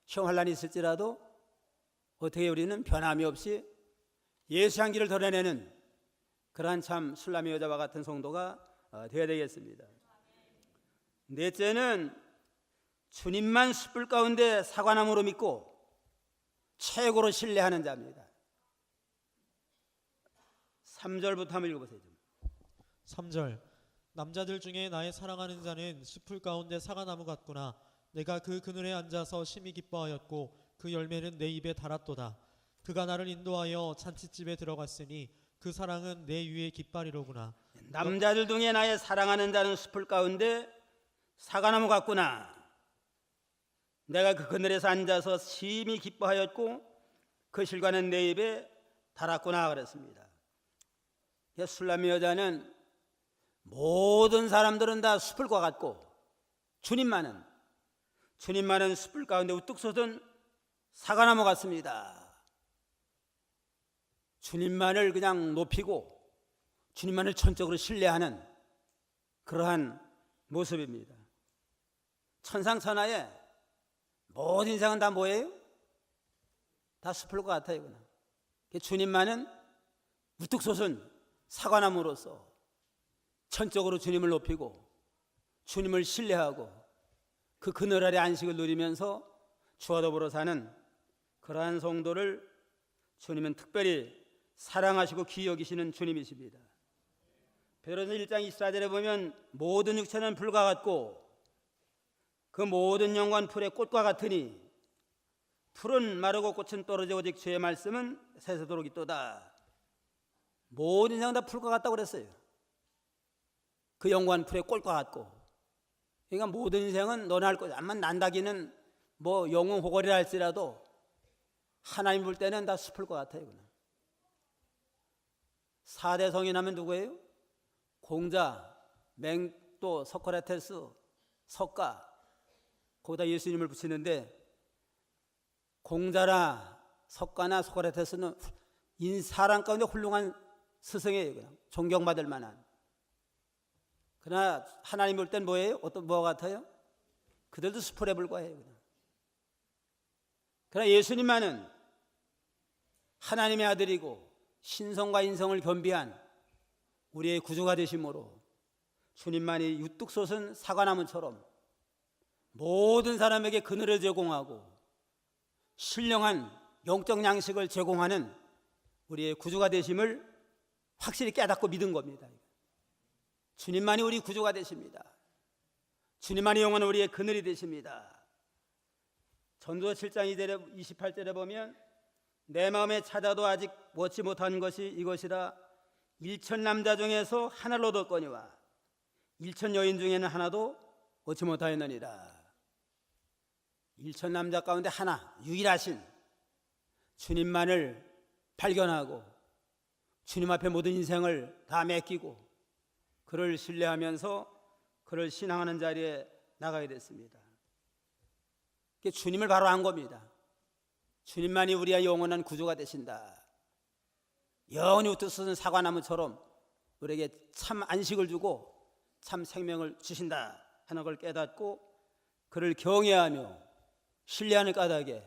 S1: 시험 환난이 있을지라도 어떻게 우리는 변함이 없이 예수 향기를 드러내는 그러한 참 술라미 여자와 같은 성도가 되어야 되겠습니다. 넷째는 주님만 숯불 가운데 사과나무로 믿고 최고로 신뢰하는 자입니다. 3절부터 한번 읽어보세요.
S2: 3절 남자들 중에 나의 사랑하는 자는 숲풀 가운데 사과나무 같구나. 내가 그 그늘에 앉아서 심히 기뻐하였고 그 열매는 내 입에 달았도다. 그가 나를 인도하여 잔치집에 들어갔으니 그 사랑은 내 위에 깃발이로구나.
S1: 남자들 중에 나의 사랑하는 자는 숲을 가운데 사과나무 같구나. 내가 그 그늘에서 앉아서 심히 기뻐하였고 그 실과는 내 입에 달았구나 그랬습니다. 술람미 여자는 모든 사람들은 다 숲을과 같고 주님만은 숲을 가운데 우뚝 솟은 사과나무 같습니다. 주님만을 그냥 높이고 주님만을 전적으로 신뢰하는 그러한 모습입니다. 천상천하에 모든 인생은 다 뭐예요? 다 숲을 것 같아요. 그냥. 주님만은 우뚝 솟은 사과나무로서 전적으로 주님을 높이고 주님을 신뢰하고 그 그늘 아래 안식을 누리면서 주와 더불어 사는 그러한 성도를 주님은 특별히 사랑하시고 귀히 여기시는 주님이십니다. 베드로전서 1장 24절에 보면 모든 육체는 불과 같고 그 모든 영광 풀의 꽃과 같으니 풀은 마르고 꽃은 떨어져 오직 주의 말씀은 세세도록 있도다. 모든 인생 다 풀과 같다고 그랬어요. 그 영광 풀의 꽃과 같고, 그러니까 모든 인생은 너나 할 거지. 암만 난다기는 뭐 영웅 호걸이라 할지라도 하나님 볼 때는 다 숲을 것 같아요. 그냥. 4대 성인 하면 누구예요? 공자, 맹도, 소크라테스, 석가, 거기다 예수님을 붙이는데 공자나 석가나 소크라테스는 사람 가운데 훌륭한 스승이에요. 그냥 존경받을 만한. 그러나 하나님 볼 땐 뭐예요? 뭐가 같아요? 그들도 숲에 불과해요. 그냥. 그러나 예수님만은 하나님의 아들이고 신성과 인성을 겸비한 우리의 구주가 되심으로 주님만이 우뚝 솟은 사과나무처럼 모든 사람에게 그늘을 제공하고 신령한 영적 양식을 제공하는 우리의 구주가 되심을 확실히 깨닫고 믿은 겁니다. 주님만이 우리 구주가 되십니다. 주님만이 영원한 우리의 그늘이 되십니다. 전도서 7장 2절에 28절에 보면 내 마음에 찾아도 아직 얻지 못한 것이 이것이라 1천 남자 중에서 하나를 얻었거니와 1천 여인 중에는 하나도 얻지 못하였느니라. 1천 남자 가운데 하나 유일하신 주님만을 발견하고 주님 앞에 모든 인생을 다 맡기고 그를 신뢰하면서 그를 신앙하는 자리에 나가게 됐습니다. 주님을 바로 안 겁니다. 주님만이 우리의 영원한 구주가 되신다. 영원히 우뚝 솟은 사과나무처럼 우리에게 참 안식을 주고 참 생명을 주신다 하는 걸 깨닫고 그를 경외하며 신뢰하는 까닭에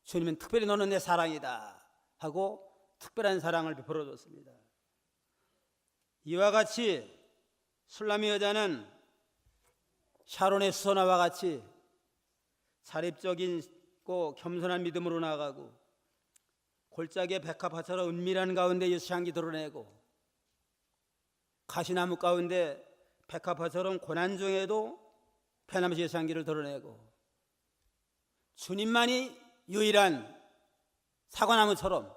S1: 주님은 특별히 너는 내 사랑이다 하고 특별한 사랑을 베풀어줬습니다. 이와 같이 술람미 여자는 샤론의 수선화와 같이 자립적이고 겸손한 믿음으로 나아가고 골짜기의 백합화처럼 은밀한 가운데 예수 향기 드러내고 가시나무 가운데 백합화처럼 고난 중에도 편함없이 예수 향기를 드러내고 주님만이 유일한 사과나무처럼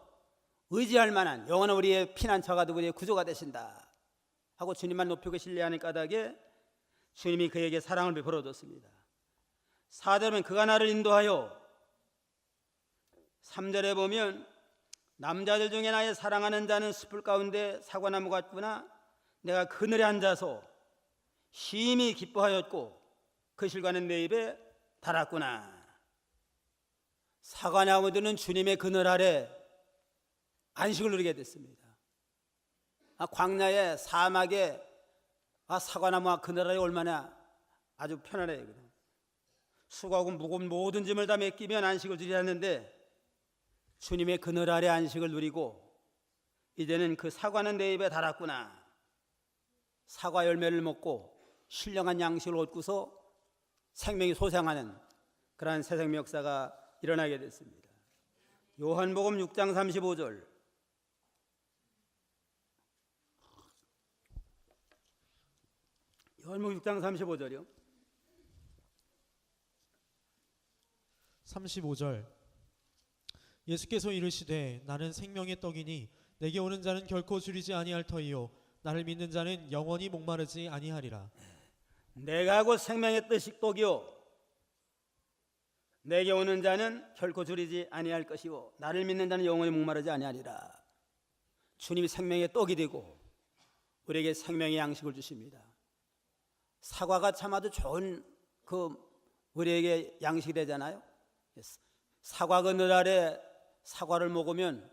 S1: 의지할 만한 영원한 우리의 피난처가 되고 우리의 구조가 되신다 하고 주님만 높이고 신뢰하는 까닭에 주님이 그에게 사랑을 베풀어 줬습니다. 4절은 그가 나를 인도하여 3절에 보면 남자들 중에 나의 사랑하는 자는 숲을 가운데 사과나무 같구나. 내가 그늘에 앉아서 심히 기뻐하였고 그 실과는 내 입에 달았구나. 사과나무들은 주님의 그늘 아래 안식을 누리게 됐습니다. 광야에 사막에 사과나무와 그늘 아래 얼마나 아주 편안해요. 수고하고 무거운 모든 짐을 다 맡기면 안식을 누리려 하는데 주님의 그늘 아래 안식을 누리고 이제는 그 사과는 내 입에 달았구나. 사과 열매를 먹고 신령한 양식을 얻고서 생명이 소생하는 그러한 새 생명 역사가 일어나게 됐습니다. 요한복음 6장 35절 요한복음 6장 35절이요.
S2: 35절 예수께서 이르시되 나는 생명의 떡이니 내게 오는 자는 결코 줄이지 아니할 터이요 나를 믿는 자는 영원히 목마르지 아니하리라.
S1: 내가 곧 생명의 떡이요 내게 오는 자는 결코 줄이지 아니할 것이요 나를 믿는 자는 영원히 목마르지 아니하리라. 주님이 생명의 떡이 되고 우리에게 생명의 양식을 주십니다. 사과가 참 아주 좋은 우리에게 양식이 되잖아요. 사과 그늘 아래 사과를 먹으면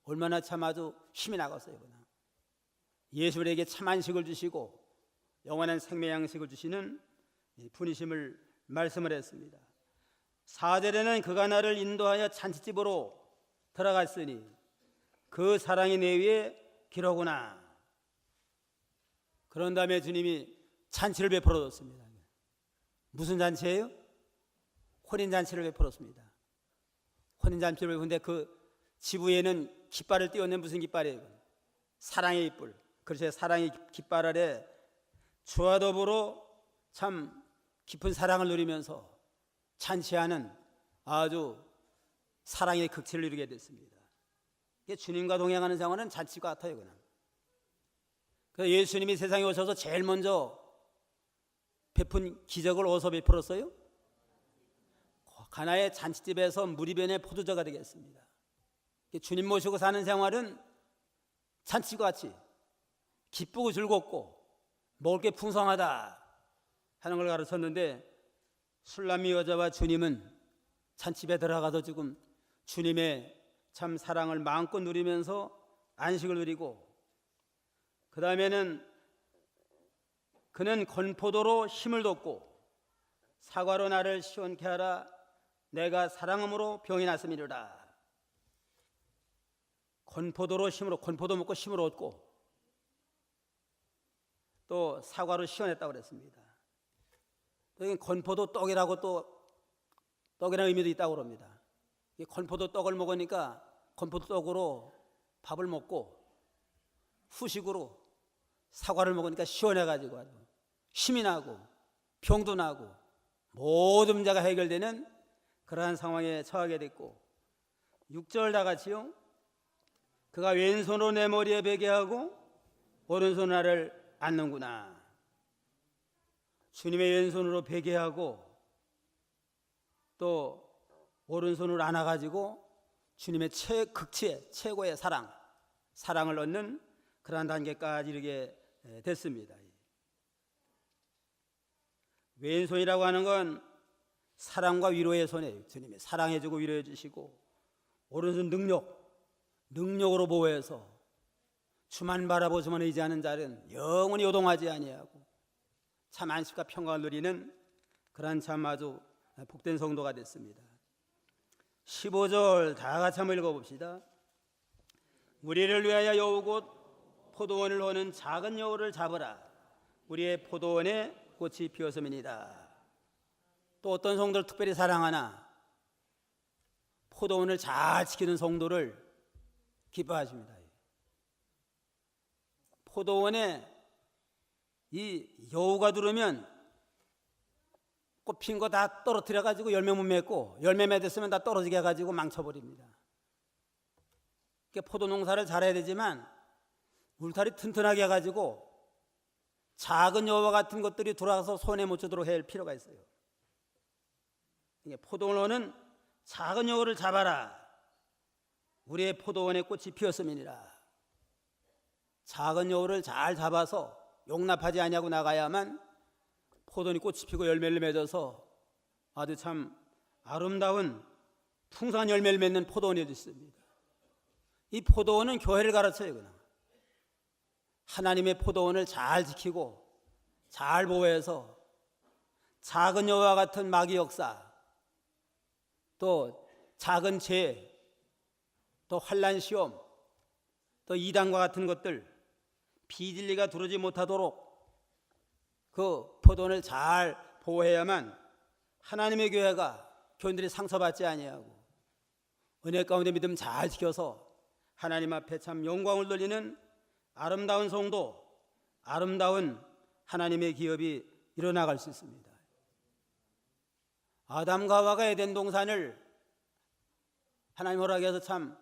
S1: 얼마나 참 아주 힘이 나겠어요. 예수 우리에게 참 안식을 주시고 영원한 생명 양식을 주시는 분이심을 말씀을 했습니다. 4절에는 그가 나를 인도하여 잔치집으로 들어갔으니 그 사랑이 내 위에 기로구나. 그런 다음에 주님이 잔치를 베풀어 줬습니다. 무슨 잔치예요? 혼인잔치를 베풀었습니다. 혼인잔치를 베푸는데 그 지부에는 깃발을 띄웠는데 무슨 깃발이에요? 사랑의 깃불. 그래서 사랑의 깃발 아래 주와 더불어 참 깊은 사랑을 누리면서 잔치하는 아주 사랑의 극치를 이루게 됐습니다. 주님과 동행하는 생활은 잔치과 같아요. 그냥. 그래서 예수님이 세상에 오셔서 제일 먼저 베푼 기적을 어디서 베풀었어요? 가나의 잔치집에서 물이 변해 포도주가 되겠습니다. 주님 모시고 사는 생활은 잔치과 같이 기쁘고 즐겁고 먹을 게 풍성하다 하는 걸 가르쳤는데 술람이 여자와 주님은 잔치집에 들어가서 지금 주님의 참 사랑을 마음껏 누리면서 안식을 누리고 그 다음에는 그는 건포도로 힘을 돋고 사과로 나를 시원케 하라 내가 사랑함으로 병이 났음이로라. 건포도로 힘으로 건포도 먹고 힘을 얻고 또 사과로 시원했다고 그랬습니다. 건포도 떡이라고 또 떡이라는 의미도 있다고 그럽니다. 건포도 떡을 먹으니까 건포도 떡으로 밥을 먹고 후식으로 사과를 먹으니까 시원해가지고 힘이 나고 병도 나고 모든 문제가 해결되는 그러한 상황에 처하게 됐고 6절 다 같이요. 그가 왼손으로 내 머리에 베게 하고 오른손으로 나를 안는구나. 주님의 왼손으로 베게 하고 또 오른손으로 안아가지고 주님의 극치의 최고의 사랑을 얻는 그러한 단계까지 이르게 됐습니다. 왼손이라고 하는 건 사랑과 위로의 손이에요. 주님이 사랑해주고 위로해 주시고 오른손 능력으로 보호해서 주만 바라보지만 의지하는 자는 영원히 요동하지 아니하고 참 안식과 평강을 누리는 그러한 참 아주 복된 성도가 됐습니다. 15절 다 같이 한번 읽어봅시다. 우리를 위하여 여우 곧 포도원을 허는 작은 여우를 잡으라. 우리의 포도원에 꽃이 피었음이니이다. 또 어떤 성도를 특별히 사랑하나 포도원을 잘 지키는 성도를 기뻐하십니다. 포도원에 이 여우가 들어오면 꽃 핀 거 다 떨어뜨려 가지고 열매 못 맺고 열매 맺었으면 다 떨어지게 해가지고 망쳐버립니다. 포도 농사를 잘해야 되지만 울타리 튼튼하게 해가지고 작은 여우와 같은 것들이 들어와서 손에 못 주도록 할 필요가 있어요. 포도원은 작은 여우를 잡아라. 우리의 포도원에 꽃이 피었음이니라. 작은 여우를 잘 잡아서 용납하지 아니하고 나가야만 포도원이 꽃이 피고 열매를 맺어서 아주 참 아름다운 풍성한 열매를 맺는 포도원이 있습니다. 이 포도원은 교회를 가르쳐요. 그냥 하나님의 포도원을 잘 지키고 잘 보호해서 작은 여우와 같은 마귀 역사, 또 작은 죄, 또 환난 시험, 또 이단과 같은 것들 비진리가 두르지 못하도록 그 포도원을 잘 보호해야만 하나님의 교인들이 상처받지 아니하고 은혜 가운데 믿음 잘 지켜서 하나님 앞에 참 영광을 돌리는 아름다운 성도, 아름다운 하나님의 기업이 일어나갈 수 있습니다. 아담과 하와가 에덴 동산을 하나님 허락해서 참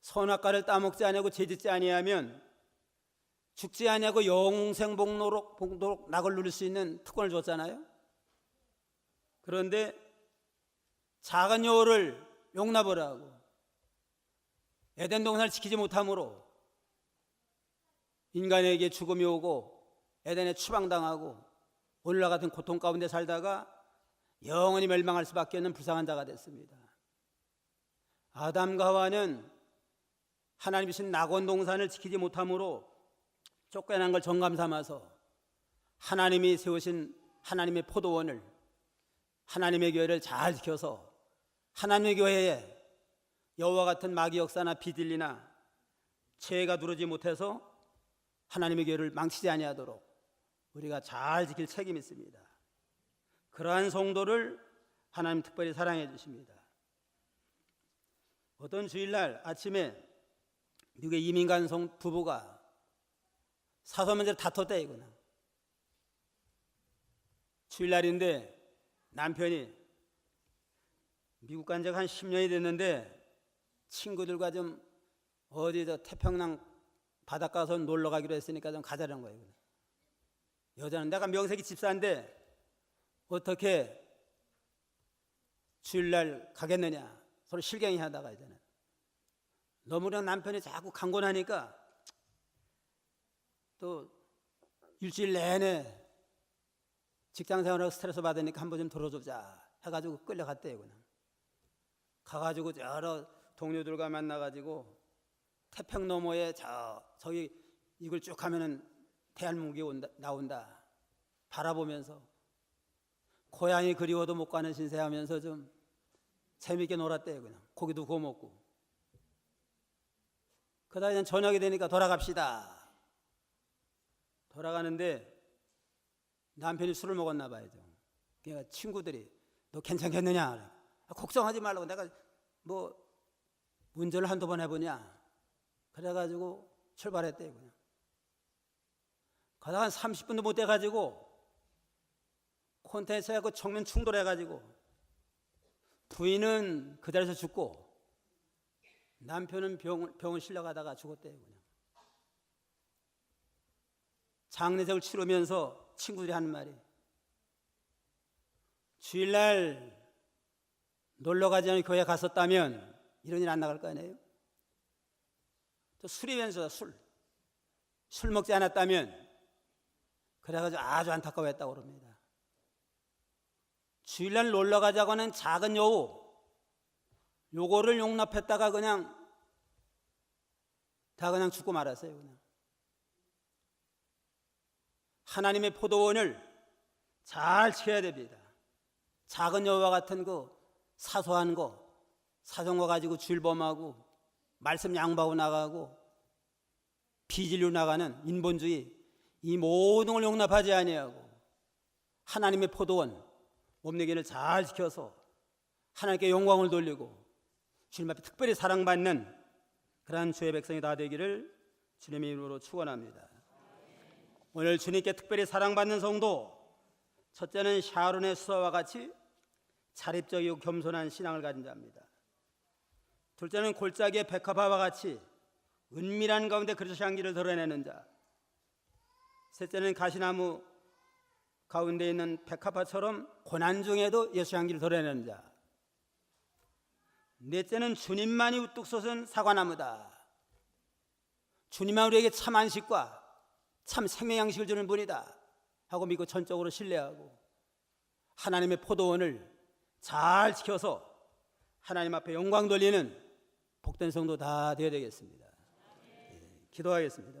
S1: 선악과를 따먹지 아니하고 죄짓지 아니하면 죽지 아니하고 영생 복록 낙을 누릴 수 있는 특권을 줬잖아요. 그런데 작은 여호를 용납을 하고 에덴 동산을 지키지 못함으로 인간에게 죽음이 오고 에덴에 추방당하고 오늘과 같은 고통 가운데 살다가 영원히 멸망할 수밖에 없는 불쌍한 자가 됐습니다. 아담과 하와는 하나님이 주신 낙원 동산을 지키지 못함으로 쫓겨난 걸 정감 삼아서 하나님이 세우신 하나님의 포도원을, 하나님의 교회를 잘 지켜서 하나님의 교회에 여호와 같은 마귀 역사나 비딜리나 죄가 누르지 못해서 하나님의 교회를 망치지 아니하도록 우리가 잘 지킬 책임이 있습니다. 그러한 성도를 하나님 특별히 사랑해 주십니다. 어떤 주일날 아침에 미국의 이민 간 부부가 사소 문제로 다퉜대. 이거는 주일날인데 남편이 미국 간 지가 한 10년이 됐는데 친구들과 좀 어디 저 태평양 바닷가 가서 놀러 가기로 했으니까 좀 가자는 거예요. 여자는 내가 명색이 집사인데 어떻게 주일날 가겠느냐 서로 실갱이 하다가 이제는 너무 그냥 남편이 자꾸 강권하니까 또 일주일 내내 직장 생활하고 스트레스 받으니까 한번 좀 들어주자 해가지고 끌려갔대요. 그냥 가가지고 여러 동료들과 만나가지고 태평 너머에 저기 이걸 쭉 하면은 대한민국이 나온다 바라보면서 고향이 그리워도 못 가는 신세하면서 좀 재밌게 놀았대요. 그냥 고기도 구워 먹고. 그러다 그냥 저녁이 되니까 돌아갑시다. 돌아가는데 남편이 술을 먹었나 봐요. 그러니까 친구들이 너 괜찮겠느냐? 걱정하지 말라고 내가 뭐 운전을 한두 번 해보냐? 그래가지고 출발했대요. 그냥. 가다가 한 30분도 못 돼가지고 콘텐츠하고 정면 충돌해가지고 부인은 그 자리에서 죽고 남편은 병원 실려가다가 죽었대요. 그냥. 장례식을 치르면서 친구들이 하는 말이 주일날 놀러 가지 않고 교회 갔었다면 이런 일 안 나갈 거 아니에요? 또 술이면서 술 먹지 않았다면 그래가지고 아주 안타까워했다고 그럽니다. 주일날 놀러 가자고 하는 작은 여우 요거를 용납했다가 그냥 죽고 말았어요. 그냥. 하나님의 포도원을 잘 지켜야 됩니다. 작은 여우와 같은 그 사소한 거 사소한 가지고 줄범하고 말씀 양보하고 나가고 비질로 나가는 인본주의 이 모든 걸 용납하지 아니하고 하나님의 포도원 몸내기를 잘 지켜서 하나님께 영광을 돌리고 주님 앞에 특별히 사랑받는 그러한 주의 백성이 다 되기를 주님의 이름으로 축원합니다. 오늘 주님께 특별히 사랑받는 성도, 첫째는 샤론의 수사와 같이 자립적이고 겸손한 신앙을 가진 자입니다. 둘째는 골짜기의 백합화와 같이 은밀한 가운데 그리스도의 향기를 드러내는 자. 셋째는 가시나무 가운데 있는 백합화처럼 고난 중에도 예수 향기를 드러내는 자. 넷째는 주님만이 우뚝 솟은 사과나무다. 주님만 우리에게 참 안식과 참 생명 양식을 주는 분이다 하고 믿고 전적으로 신뢰하고 하나님의 포도원을 잘 지켜서 하나님 앞에 영광 돌리는 복된 성도 다 되어야 되겠습니다. 기도하겠습니다.